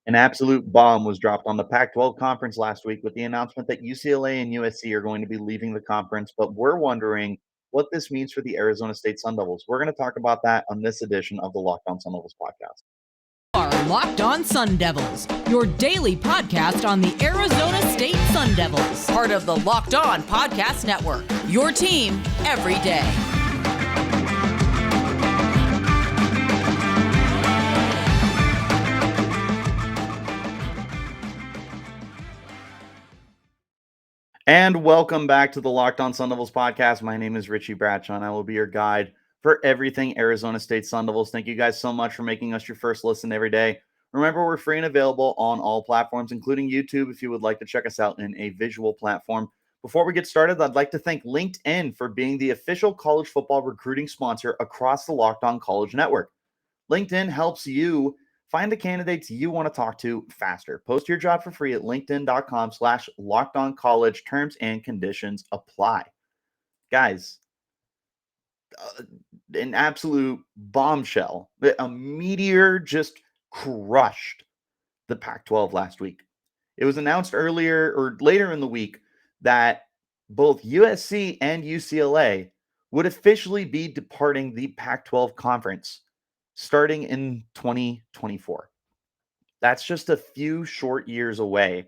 An absolute bomb was dropped on the Pac-12 conference last week with the announcement that UCLA and USC are going to be leaving the conference, but we're wondering what this means for the Arizona State Sun Devils. We're going to talk about that on this edition of the Locked On Sun Devils podcast. Are Locked On Sun Devils, your daily podcast on the Arizona State Sun Devils, part of the Locked On Podcast Network, your team every day. And welcome back to the Locked On Sun Devils podcast. My name is Richie Bradshaw, and I will be your guide for everything Arizona State Sun Devils. Thank you guys so much for making us your first listen every day. Remember, we're free and available on all platforms, including YouTube, if you would like to check us out in a visual platform. Before we get started, I'd like to thank LinkedIn for being the official college football recruiting sponsor across the Locked On College Network. LinkedIn helps you find the candidates you want to talk to faster. Post your job for free at linkedin.com/lockedoncollege. Terms and conditions apply. Guys, an absolute bombshell. A meteor just crushed the Pac-12 last week. It was announced earlier or later in the week that both USC and UCLA would officially be departing the Pac-12 conference starting in 2024. That's just a few short years away.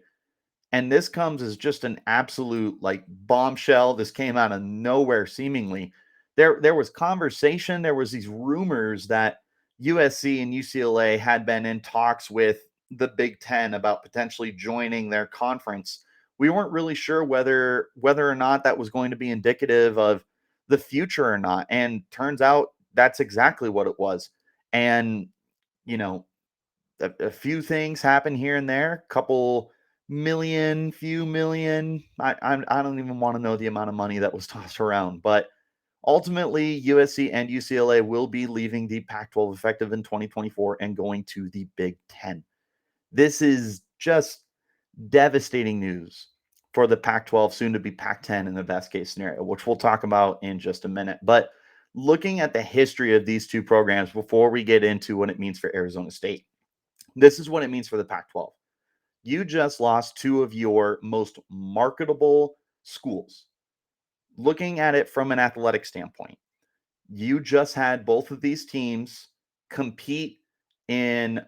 And this comes as just an absolute bombshell. This came out of nowhere seemingly. There was conversation, there was these rumors that USC and UCLA had been in talks with the Big Ten about potentially joining their conference. We weren't really sure whether or not that was going to be indicative of the future or not. And turns out that's exactly what it was. And, a few things happen here and there, few million. I don't even want to know the amount of money that was tossed around. But ultimately, USC and UCLA will be leaving the Pac-12 effective in 2024 and going to the Big Ten. This is just devastating news for the Pac-12, soon to be Pac-10 in the best case scenario, which we'll talk about in just a minute. But looking at the history of these two programs before we get into what it means for Arizona State, this is what it means for the Pac-12. You just lost two of your most marketable schools. Looking at it from an athletic standpoint, you just had both of these teams compete in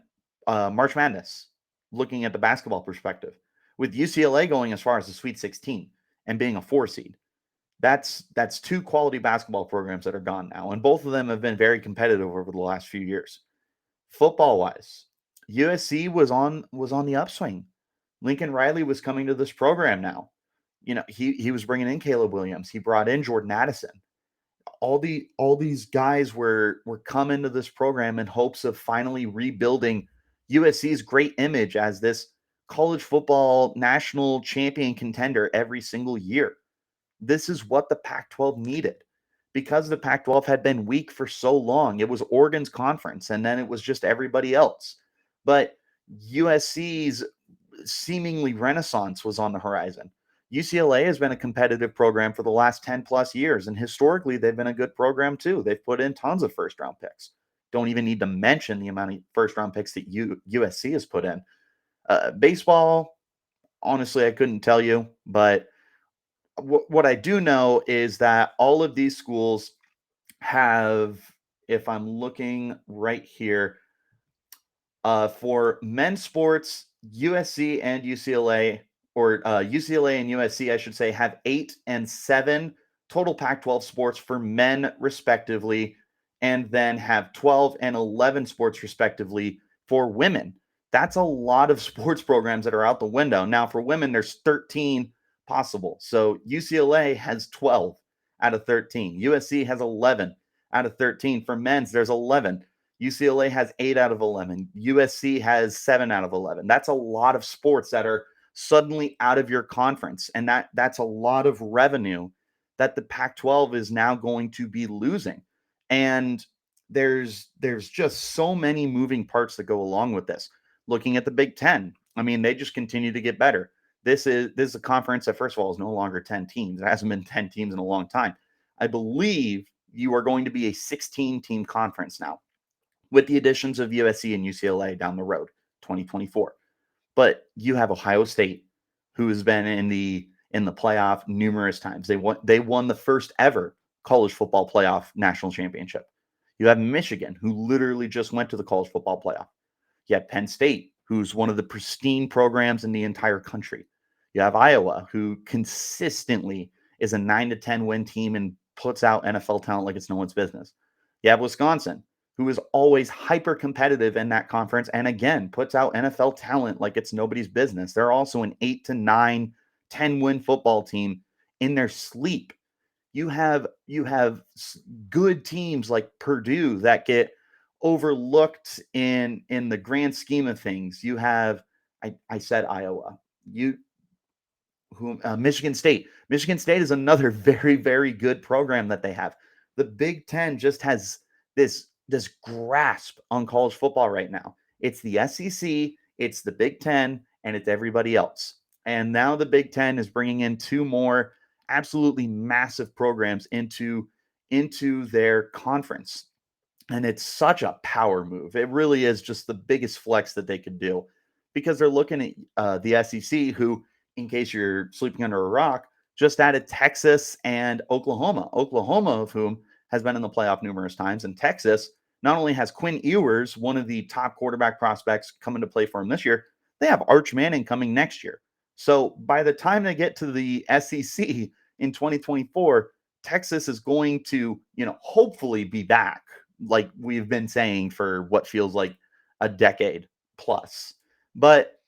March Madness, looking at the basketball perspective, with UCLA going as far as the Sweet 16 and being a 4 seed. That's two quality basketball programs that are gone now, and both of them have been very competitive over the last few years. Football-wise, USC was on the upswing. Lincoln Riley was coming to this program now. He was bringing in Caleb Williams. He brought in Jordan Addison. All these guys were coming to this program in hopes of finally rebuilding USC's great image as this college football national champion contender every single year. This is what the Pac-12 needed because the Pac-12 had been weak for so long. It was Oregon's conference, and then it was just everybody else. But USC's seemingly renaissance was on the horizon. UCLA has been a competitive program for the last 10 plus years, and historically, they've been a good program too. They've put in tons of first round picks. Don't even need to mention the amount of first round picks that USC has put in. Baseball, honestly, I couldn't tell you, but what I do know is that all of these schools have, if I'm looking right here, for men's sports, USC and UCLA, or UCLA and USC, I should say, have 8 and 7 total Pac-12 sports for men, respectively, and then have 12 and 11 sports, respectively, for women. That's a lot of sports programs that are out the window. Now, for women, there's 13 possible. So UCLA has 12 out of 13. USC has 11 out of 13. For men's, there's 11. UCLA has 8 out of 11. USC has 7 out of 11. That's a lot of sports that are suddenly out of your conference. And that's a lot of revenue that the Pac-12 is now going to be losing. And there's just so many moving parts that go along with this. Looking at the Big Ten, I mean, they just continue to get better. This is a conference that, first of all, is no longer 10 teams. It hasn't been 10 teams in a long time. I believe you are going to be a 16-team conference now, with the additions of USC and UCLA down the road, 2024. But you have Ohio State, who has been in the playoff numerous times. They won the first ever college football playoff national championship. You have Michigan, who literally just went to the college football playoff. You have Penn State, who's one of the pristine programs in the entire country. You have Iowa, who consistently is a 9 to 10 win team and puts out NFL talent like it's no one's business. You have Wisconsin, who is always hyper competitive in that conference and again puts out NFL talent like it's nobody's business. They're also an 8 to 9, 10 win football team in their sleep. You have good teams like Purdue that get overlooked in the grand scheme of things. You have I said Iowa. Michigan State. Michigan State is another very, very good program that they have. The Big Ten just has this grasp on college football right now. It's the SEC, it's the Big Ten, and it's everybody else. And now the Big Ten is bringing in two more absolutely massive programs into their conference. And it's such a power move. It really is just the biggest flex that they could do because they're looking at the SEC, who, in case you're sleeping under a rock, just added Texas and Oklahoma. Oklahoma, of whom has been in the playoff numerous times. And Texas not only has Quinn Ewers, one of the top quarterback prospects, coming to play for him this year, they have Arch Manning coming next year. So by the time they get to the SEC in 2024, Texas is going to, hopefully be back, like we've been saying for what feels like a decade plus. But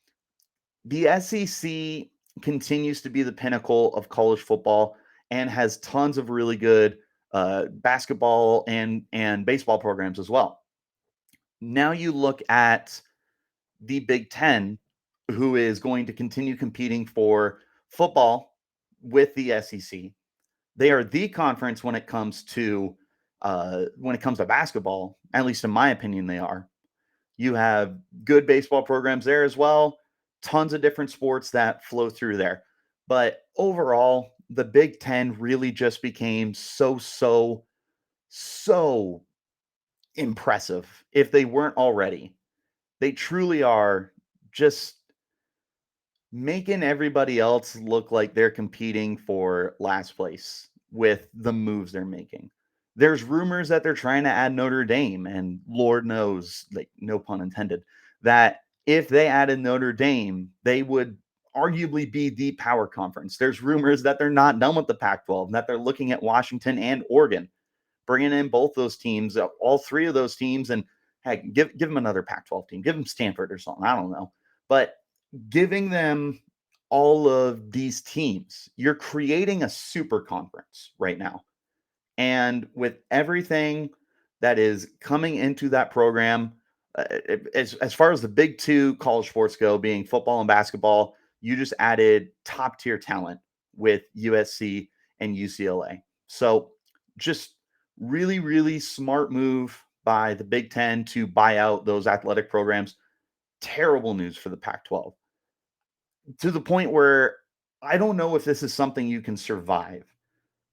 the SEC continues to be the pinnacle of college football and has tons of really good basketball and baseball programs as well. Now you look at the Big Ten, who is going to continue competing for football with the SEC. They are the conference when it comes to basketball, at least in my opinion, they are. You have good baseball programs there as well. Tons of different sports that flow through there. But overall, the Big Ten really just became so impressive if they weren't already. They truly are just making everybody else look like they're competing for last place with the moves they're making. There's rumors that they're trying to add Notre Dame, and Lord knows, like, no pun intended, that if they added Notre Dame, they would arguably be the power conference. There's rumors that they're not done with the Pac-12, that they're looking at Washington and Oregon, bringing in both those teams, all three of those teams, and heck, give them another Pac-12 team. Give them Stanford or something. I don't know. But giving them all of these teams, you're creating a super conference right now. And with everything that is coming into that program, as far as the big two college sports go, being football and basketball, you just added top tier talent with USC and UCLA. So just really, really smart move by the Big Ten to buy out those athletic programs. Terrible news for the Pac-12, to the point where I don't know if this is something you can survive.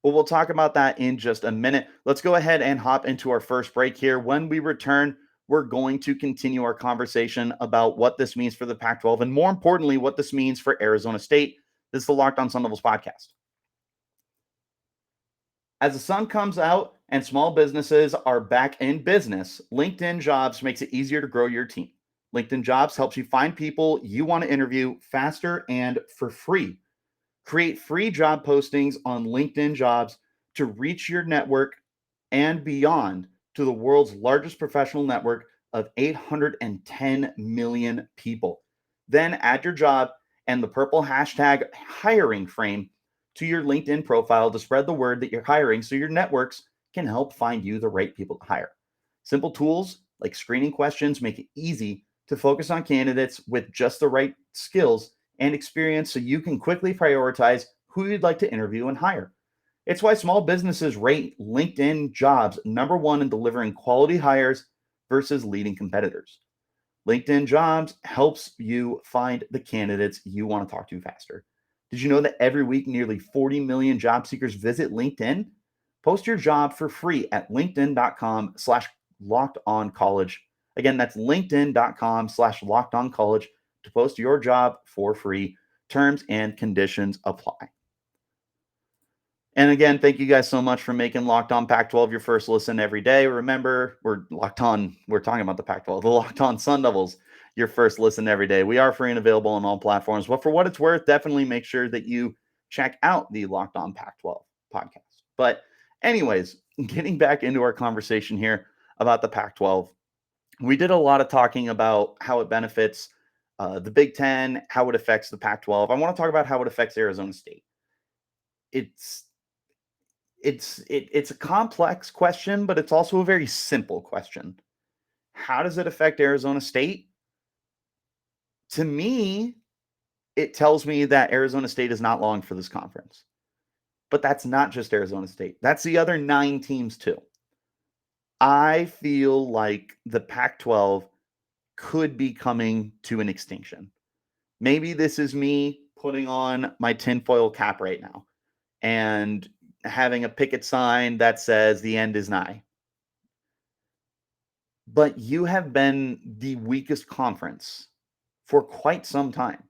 But we'll talk about that in just a minute. Let's go ahead and hop into our first break here. When we return, we're going to continue our conversation about what this means for the Pac-12 and, more importantly, what this means for Arizona State. This is the Locked On Sun Devils podcast. As the sun comes out and small businesses are back in business, LinkedIn Jobs makes it easier to grow your team. LinkedIn Jobs helps you find people you want to interview faster and for free. Create free job postings on LinkedIn Jobs to reach your network and beyond to the world's largest professional network of 810 million people. Then add your job and the purple hashtag hiring frame to your LinkedIn profile to spread the word that you're hiring so your networks can help find you the right people to hire. Simple tools like screening questions make it easy to focus on candidates with just the right skills and experience so you can quickly prioritize who you'd like to interview and hire. It's why small businesses rate LinkedIn Jobs #1 in delivering quality hires versus leading competitors. LinkedIn Jobs helps you find the candidates you want to talk to faster. Did you know that every week nearly 40 million job seekers visit LinkedIn? Post your job for free at linkedin.com/lockedoncollege. Again, that's linkedin.com/lockedoncollege to to post your job for free. Terms and conditions apply. And again, thank you guys so much for making Locked On Pac-12 your first listen every day. Remember, we're talking about the Pac-12, the Locked On Sun Devils, your first listen every day. We are free and available on all platforms, but for what it's worth, definitely make sure that you check out the Locked On Pac-12 podcast. But anyways, getting back into our conversation here about the Pac-12, we did a lot of talking about how it benefits the Big Ten, how it affects the Pac-12. I want to talk about how it affects Arizona State. It's a complex question, but it's also a very simple question. How does it affect Arizona State? To me, it tells me that Arizona State is not long for this conference. But that's not just Arizona State. That's the other 9 teams too. I feel like the Pac-12 could be coming to an extinction. Maybe this is me putting on my tinfoil cap right now and having a picket sign that says the end is nigh. But you have been the weakest conference for quite some time.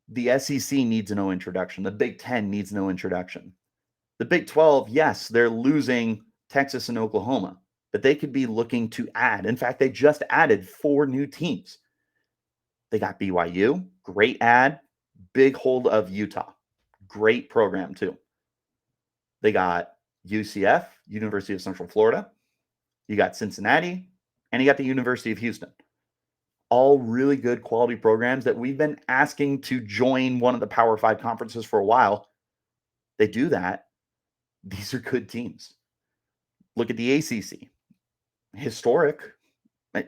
The SEC needs no introduction. The Big Ten needs no introduction. The Big 12, yes, they're losing Texas and Oklahoma, but they could be looking to add. In fact, they just added 4 new teams. They got BYU, great add, big hold of Utah, great program too. They got UCF, University of Central Florida. You got Cincinnati, and you got the University of Houston. All really good quality programs that we've been asking to join one of the Power 5 conferences for a while. They do that. These are good teams. Look at the ACC. Historic.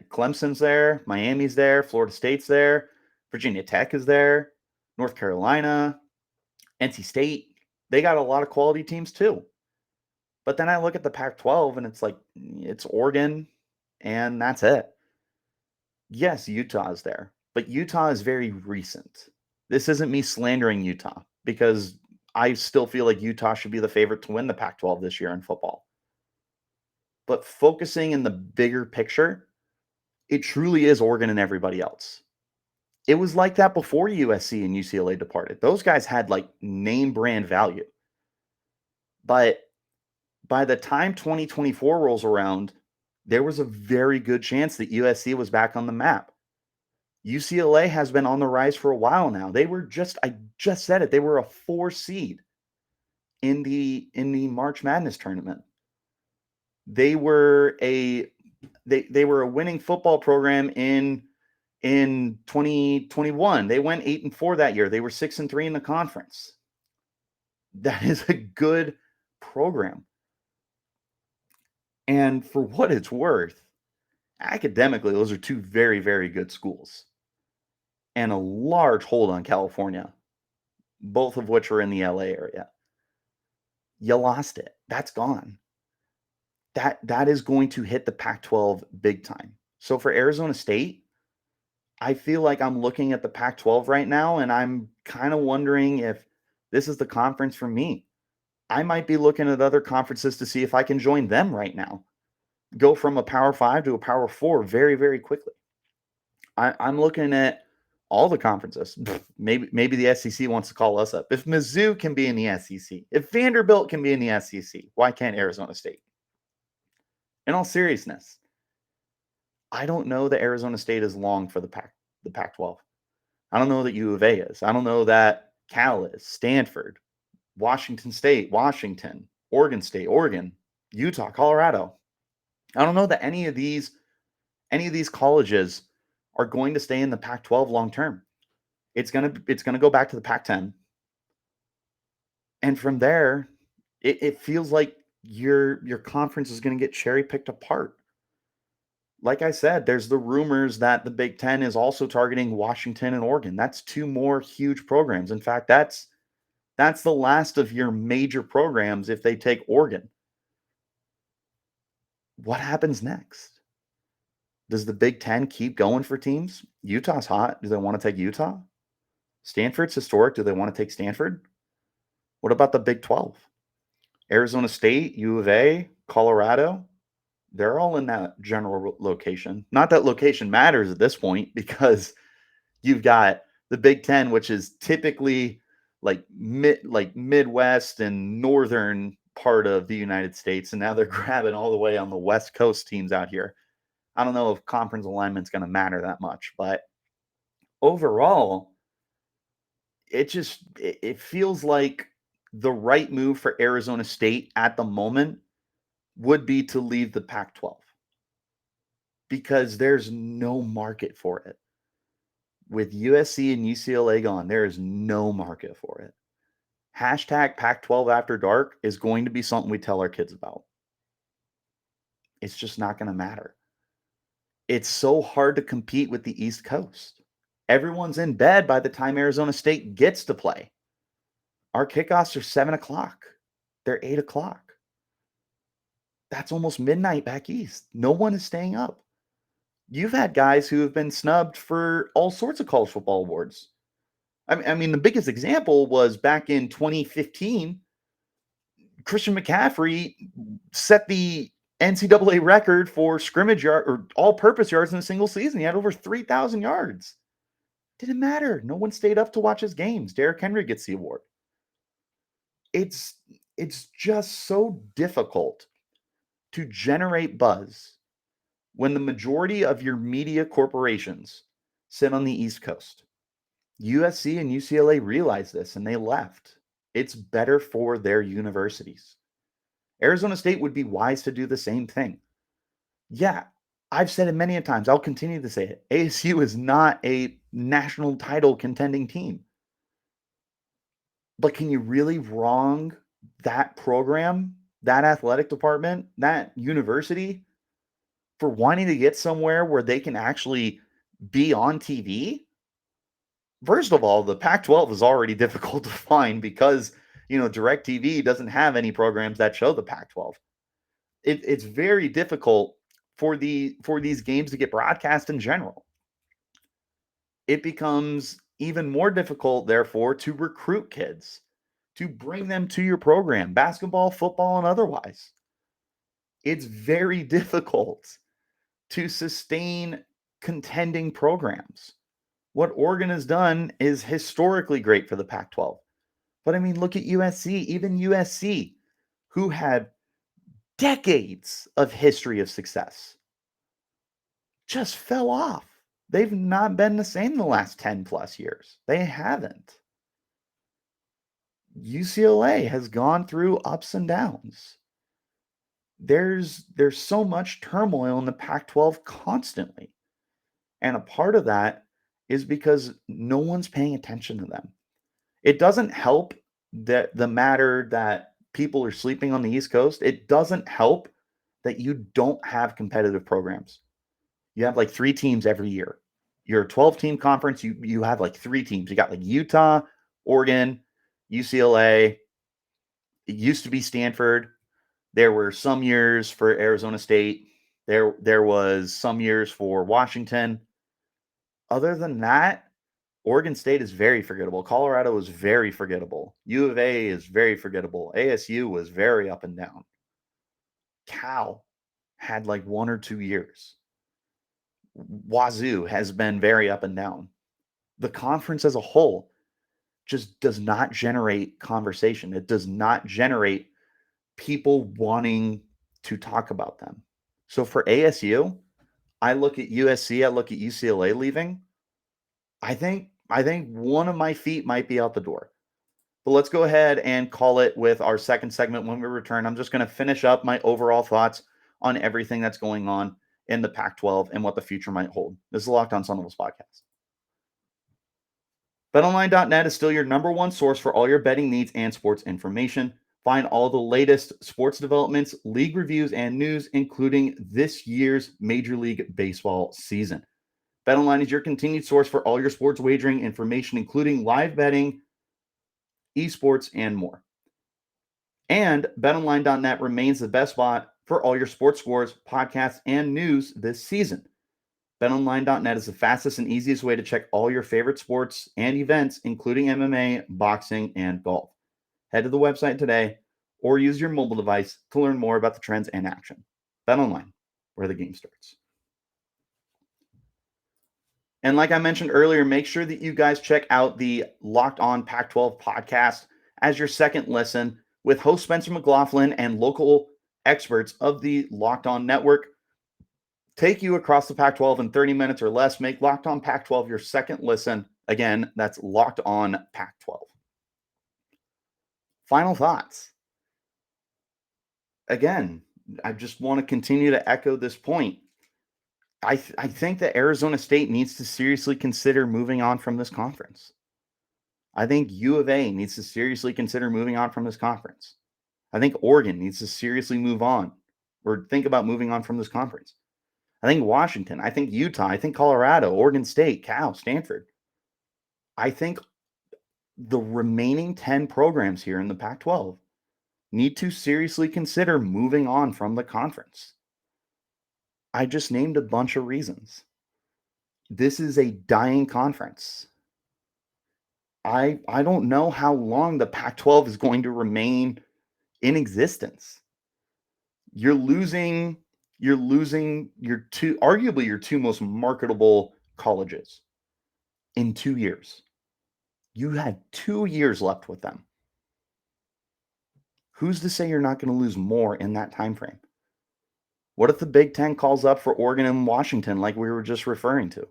Clemson's there. Miami's there. Florida State's there. Virginia Tech is there. North Carolina. NC State. They got a lot of quality teams too. But then I look at the Pac-12 and it's like, it's Oregon and that's it. Yes, Utah is there, but Utah is very recent. This isn't me slandering Utah because I still feel like Utah should be the favorite to win the Pac-12 this year in football. But focusing in the bigger picture, it truly is Oregon and everybody else. It was like that before USC and UCLA departed. Those guys had like name brand value. But by the time 2024 rolls around, there was a very good chance that USC was back on the map. UCLA has been on the rise for a while now. They were I just said it, they were a 4 seed in the March Madness tournament. They were a winning football program in 2021. They went 8-4 that year. They were 6-3 in the conference. That is a good program. And for what it's worth, academically, those are 2 very, very good schools. And a large hold on California, both of which are in the LA area. You lost it. That's gone. That is going to hit the Pac-12 big time. So for Arizona State, I feel like I'm looking at the Pac-12 right now, and I'm kind of wondering if this is the conference for me. I might be looking at other conferences to see if I can join them right now. Go from a Power 5 to a Power 4 very, very quickly. I'm looking at all the conferences. Maybe the SEC wants to call us up. If Mizzou can be in the SEC, if Vanderbilt can be in the SEC, why can't Arizona State? In all seriousness, I don't know that Arizona State is long for the Pac-12. I don't know that U of A is. I don't know that Cal is. Stanford, Washington State, Washington, Oregon State, Oregon, Utah, Colorado. I don't know that any of these colleges are going to stay in the Pac-12 long term. It's gonna go back to the Pac-10, and from there, it feels like your conference is going to get cherry picked apart. Like I said, there's the rumors that the Big Ten is also targeting Washington and Oregon. That's 2 more huge programs. In fact, that's the last of your major programs if they take Oregon. What happens next? Does the Big Ten keep going for teams? Utah's hot. Do they want to take Utah? Stanford's historic. Do they want to take Stanford? What about the Big 12? Arizona State, U of A, Colorado, they're all in that general location. Not that location matters at this point because You've got the Big Ten, which is typically like Midwest and northern part of the United States, and now they're grabbing all the way on the West Coast teams out here. I don't know if conference alignment's going to matter that much, but overall, it feels like the right move for Arizona State at the moment would be to leave the Pac-12 because there's no market for it. With USC and UCLA gone, there is no market for it. Hashtag Pac-12 after dark is going to be something we tell our kids about. It's just not going to matter. It's so hard to compete with the East Coast. Everyone's in bed by the time Arizona State gets to play. Our kickoffs are 7 o'clock. They're 8 o'clock. That's almost midnight back east. No one is staying up. You've had guys who have been snubbed for all sorts of college football awards. I mean, the biggest example was back in 2015. Christian McCaffrey set the NCAA record for scrimmage yard or all-purpose yards in a single season. He had over 3,000 yards. Didn't matter. No one stayed up to watch his games. Derrick Henry gets the award. It's just so difficult to generate buzz when the majority of your media corporations sit on the East Coast. USC and UCLA realized this and they left. It's better for their universities. Arizona State would be wise to do the same thing. Yeah, I've said it many times. I'll continue to say it. ASU is not a national title contending team. But can you really wrong that program, that athletic department, that university for wanting to get somewhere where they can actually be on TV? First of all, the Pac-12 is already difficult to find because, DirecTV doesn't have any programs that show the Pac-12. It's very difficult for these games to get broadcast in general. It becomes even more difficult, therefore, to recruit kids, to bring them to your program, basketball, football, and otherwise. It's very difficult to sustain contending programs. What Oregon has done is historically great for the Pac-12. But I mean, look at USC, even USC, who had decades of history of success, just fell off. They've not been the same the last 10 plus years. They haven't. UCLA has gone through ups and downs. There's so much turmoil in the Pac-12 constantly. And a part of that is because no one's paying attention to them. It doesn't help that the matter that people are sleeping on the East Coast. It doesn't help that you don't have competitive programs. You have like 3 teams every year. You're a 12-team conference. You have like 3 teams. You got like Utah, Oregon, UCLA. It used to be Stanford. There were some years for Arizona State. There was some years for Washington. Other than that, Oregon State is very forgettable. Colorado is very forgettable. U of A is very forgettable. ASU was very up and down. Cal had like 1 or 2 years. Wazoo has been very up and down. The conference as a whole just does not generate conversation. It does not generate people wanting to talk about them. So for ASU, I look at USC, I look at UCLA leaving. I think one of my feet might be out the door. But let's go ahead and call it with our second segment when we return. I'm just going to finish up my overall thoughts on everything that's going on in the Pac-12 and what the future might hold. This is the Locked On Sun Devils podcast. BetOnline.net is still your number one source for all your betting needs and sports information. Find all the latest sports developments, league reviews, and news, including this year's Major League Baseball season. BetOnline is your continued source for all your sports wagering information, including live betting, esports, and more. And BetOnline.net remains the best spot for all your sports scores, podcasts, and news this season. BetOnline.net is the fastest and easiest way to check all your favorite sports and events, including MMA, boxing, and golf. Head to the website today or use your mobile device to learn more about the trends and action. BetOnline, where the game starts. And like I mentioned earlier, make sure that you guys check out the Locked On Pac-12 podcast as your second listen with host Spencer McLaughlin and local experts of the Locked On Network. Take you across the Pac-12 in 30 minutes or less. Make Locked On Pac-12 your second listen. Again, that's Locked On Pac-12. Final thoughts. Again, I just want to continue to echo this point. I think that Arizona State needs to seriously consider moving on from this conference. I think U of A needs to seriously consider moving on from this conference. I think Oregon needs to seriously move on or think about moving on from this conference. I think Washington, I think Utah, I think Colorado, Oregon State, Cal, Stanford. I think the remaining 10 programs here in the Pac-12 need to seriously consider moving on from the conference. I just named a bunch of reasons. This is a dying conference. I don't know how long the Pac-12 is going to remain in existence. You're losing your arguably your two most marketable colleges in 2 years. You had 2 years left with them. Who's to say you're not going to lose more in that time frame? What if the Big Ten calls up for Oregon and Washington like we were just referring to?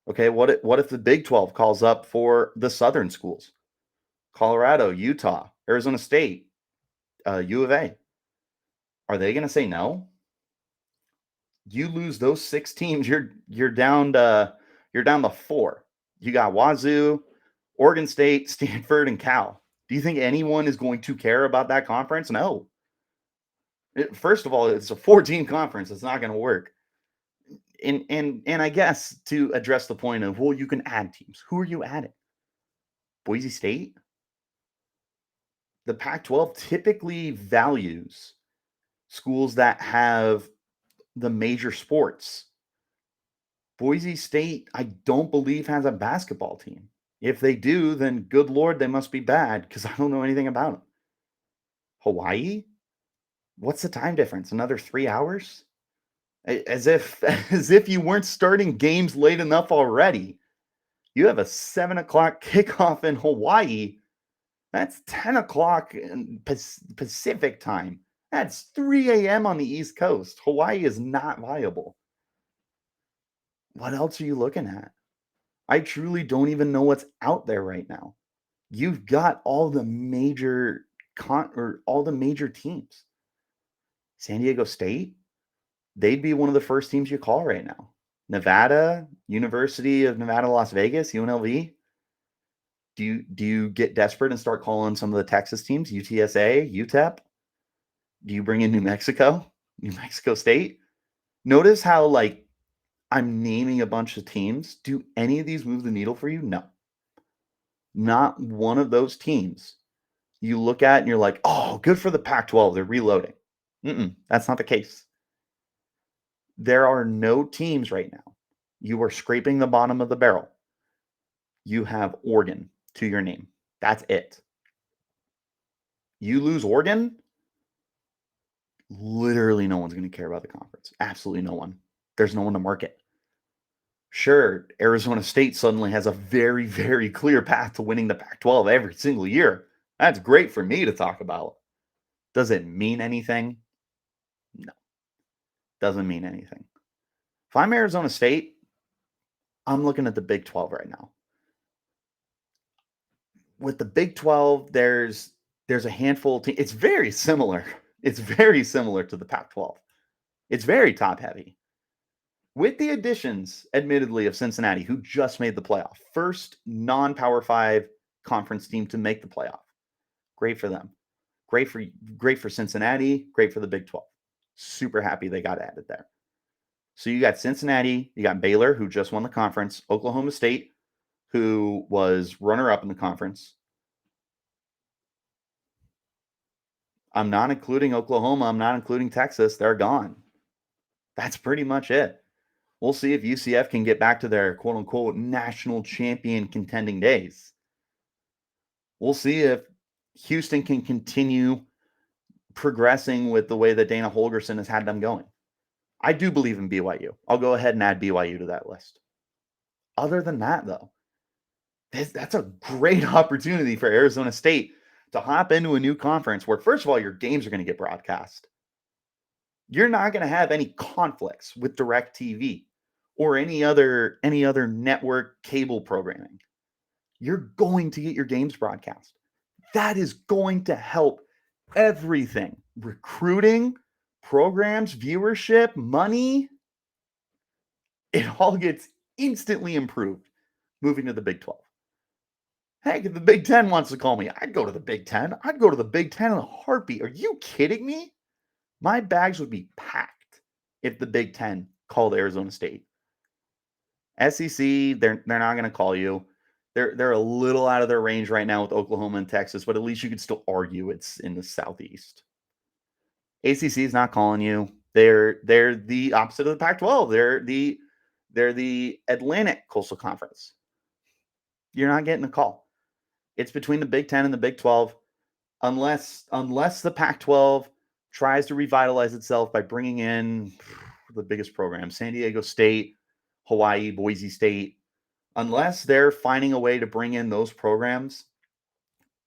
Okay, what if the Big 12 calls up for the Southern schools? Colorado, Utah, Arizona State, U of A. Are they going to say no? You lose those 6 teams, you're down to 4. You got Wazoo, Oregon State, Stanford, and Cal. Do you think anyone is going to care about that conference? No. First of all, it's a 4-team conference. It's not going to work. And I guess to address the point of, well, you can add teams. Who are you adding? Boise State? The Pac-12 typically values schools that have the major sports. Boise State, I don't believe, has a basketball team. If they do, then good Lord, they must be bad because I don't know anything about them. Hawaii? What's the time difference? Another 3 hours? As if you weren't starting games late enough already. You have a 7 o'clock kickoff in Hawaii. That's 10 o'clock in Pacific time. That's 3 a.m. on the East Coast. Hawaii is not viable. What else are you looking at? I truly don't even know what's out there right now. You've got all the major teams. San Diego State, they'd be one of the first teams you call right now. Nevada, University of Nevada, Las Vegas, UNLV. Do you get desperate and start calling some of the Texas teams, UTSA, UTEP? Do you bring in New Mexico State? Notice how, like, I'm naming a bunch of teams. Do any of these move the needle for you? No. Not one of those teams you look at and you're like, oh, good for the Pac-12. They're reloading. That's not the case. There are no teams right now. You are scraping the bottom of the barrel. You have Oregon to your name. That's it. You lose Oregon, literally no one's going to care about the conference. Absolutely no one. There's no one to market. Sure, Arizona State suddenly has a very, very clear path to winning the Pac-12 every single year. That's great for me to talk about. Does it mean anything? No. Doesn't mean anything. If I'm Arizona State, I'm looking at the Big 12 right now. With the Big 12, there's a handful of teams. It's very similar. It's very similar to the Pac-12. It's very top-heavy. With the additions, admittedly, of Cincinnati, who just made the playoff. First non-Power 5 conference team to make the playoff. Great for them. Great for Cincinnati. Great for the Big 12. Super happy they got added there. So you got Cincinnati, you got Baylor, who just won the conference, Oklahoma State, who was runner-up in the conference. I'm not including Oklahoma. I'm not including Texas. They're gone. That's pretty much it. We'll see if UCF can get back to their quote-unquote national champion contending days. We'll see if Houston can continue progressing with the way that Dana Holgerson has had them going. I do believe in BYU. I'll go ahead and add BYU to that list. Other than that, though, that's a great opportunity for Arizona State to hop into a new conference where, first of all, your games are going to get broadcast. You're not going to have any conflicts with DirecTV or any other network cable programming. You're going to get your games broadcast. That is going to help everything. Recruiting, programs, viewership, money. It all gets instantly improved moving to the Big 12. Heck, if the Big 10 wants to call me, I'd go to the Big 10. I'd go to the Big 10 in a heartbeat. Are you kidding me? My bags would be packed if the Big 10 called Arizona State. SEC, they're not going to call you. They're a little out of their range right now with Oklahoma and Texas, but at least you could still argue it's in the Southeast. ACC is not calling you. They're the opposite of the Pac-12. They're the Atlantic Coastal Conference. You're not getting a call. It's between the Big 10 and the Big 12, unless the Pac-12 tries to revitalize itself by bringing in the biggest programs, San Diego State, Hawaii, Boise State. Unless they're finding a way to bring in those programs,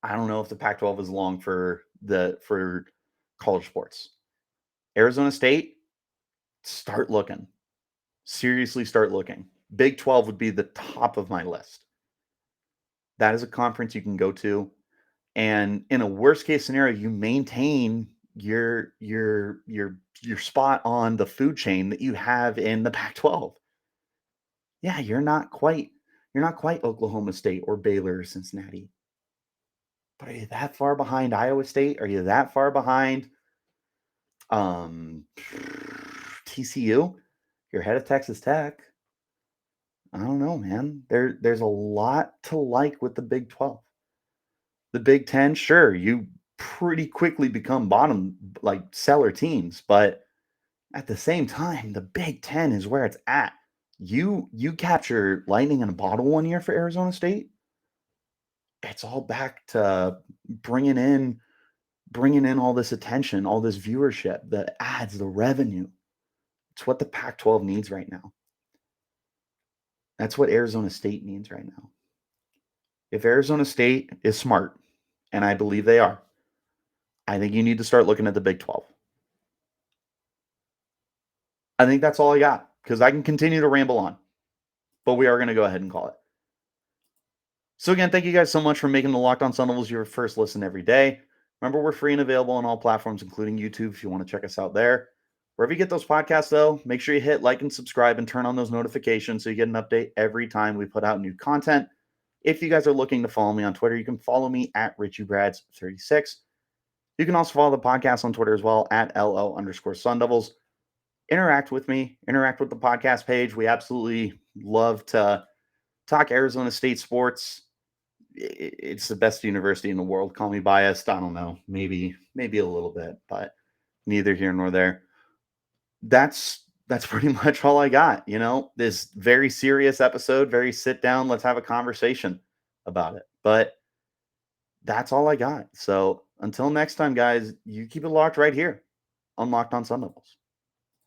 I don't know if the Pac-12 is long for college sports. Arizona State, start looking. Seriously, start looking. Big 12 would be the top of my list. That is a conference you can go to, and in a worst case scenario, you maintain your spot on the food chain that you have in the Pac-12. Yeah, you're not quite Oklahoma State or Baylor or Cincinnati. But are you that far behind Iowa State? Are you that far behind TCU? You're ahead of Texas Tech. I don't know, man. There's a lot to like with the Big 12. The Big 10, sure, you pretty quickly become bottom, like seller teams, but at the same time, the Big 10 is where it's at. You capture lightning in a bottle one year for Arizona State, it's all back to bringing in all this attention, all this viewership, the ads, the revenue. It's what the Pac-12 needs right now. That's what Arizona State needs right now. If Arizona State is smart, and I believe they are, I think you need to start looking at the Big 12. I think that's all I got, because I can continue to ramble on, but we are going to go ahead and call it. So again, thank you guys so much for making the Locked On Sun Devils your first listen every day. Remember, we're free and available on all platforms, including YouTube, if you want to check us out there. Wherever you get those podcasts, though, make sure you hit like and subscribe and turn on those notifications so you get an update every time we put out new content. If you guys are looking to follow me on Twitter, you can follow me at RichieBrads36. You can also follow the podcast on Twitter as well at LO_Sun Devils. Interact with me, interact with the podcast page. We absolutely love to talk Arizona State sports. It's the best university in the world. Call me biased. I don't know. Maybe a little bit, but neither here nor there. That's pretty much all I got. This very serious episode, very sit down. Let's have a conversation about it. But that's all I got. So until next time, guys, you keep it locked right here on Locked On Sun Devils.